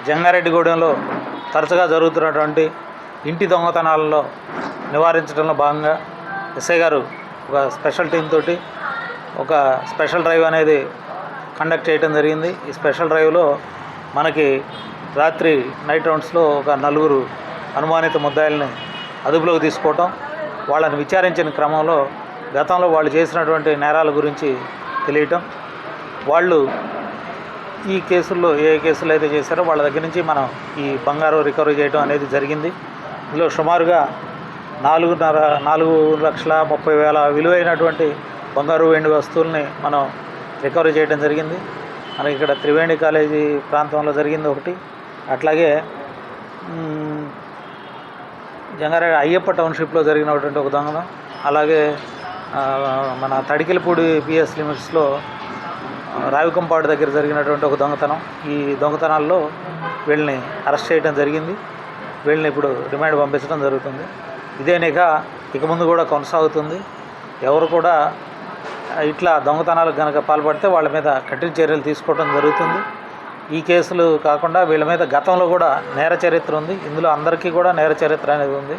జంగారెడ్డిగూడెంలో తరచుగా జరుగుతున్నటువంటి ఇంటి దొంగతనాలలో నివారించడంలో భాగంగా ఎస్ఐ గారు ఒక స్పెషల్ టీం తోటి ఒక స్పెషల్ డ్రైవ్ అనేది కండక్ట్ చేయడం జరిగింది. ఈ స్పెషల్ డ్రైవ్లో మనకి రాత్రి నైట్ రౌండ్స్లో ఒక 4 అనుమానిత ముద్దాయిల్ని అదుపులోకి తీసుకోవటం, వాళ్ళని విచారించిన క్రమంలో గతంలో వాళ్ళు చేసినటువంటి నేరాల గురించి తెలియటం, వాళ్ళు ఈ కేసుల్లో ఏ కేసులు అయితే చేశారో వాళ్ళ దగ్గర నుంచి మనం ఈ బంగారు రికవరీ చేయడం అనేది జరిగింది. ఇందులో సుమారుగా 4,30,30,000 విలువైనటువంటి బంగారు వెండి వస్తువుల్ని మనం రికవరీ చేయడం జరిగింది. మనకి ఇక్కడ త్రివేణి కాలేజీ ప్రాంతంలో జరిగింది ఒకటి, అట్లాగే జంగారెడ్డి అయ్యప్ప టౌన్షిప్లో జరిగినటువంటి ఒక దొంగతనం, అలాగే మన తడికిలపూడి పిఎస్ లిమిట్స్లో రావికంపాడు దగ్గర జరిగినటువంటి ఒక దొంగతనం. ఈ దొంగతనాల్లో వీళ్ళని అరెస్ట్ చేయడం జరిగింది. వీళ్ళని ఇప్పుడు రిమాండ్ పంపించడం జరుగుతుంది. ఇదే నిఘా ఇక ముందు కూడా కొనసాగుతుంది. ఎవరు కూడా ఇట్లా దొంగతనాలకు కనుక పాల్పడితే వాళ్ళ మీద కఠిన చర్యలు తీసుకోవడం జరుగుతుంది. ఈ కేసులు కాకుండా వీళ్ళ మీద గతంలో కూడా నేర చరిత్ర ఉంది. ఇందులో అందరికీ కూడా నేర చరిత్ర అనేది ఉంది,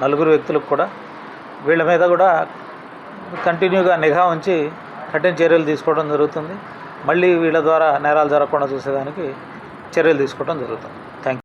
4 వ్యక్తులకు కూడా. వీళ్ళ మీద కూడా కంటిన్యూగా నిఘా ఉంచి కఠిన చర్యలు తీసుకోవడం జరుగుతుంది. మళ్ళీ వీళ్ళ ద్వారా నేరాలు జరగకుండా చూసేదానికి చర్యలు తీసుకోవడం జరుగుతుంది.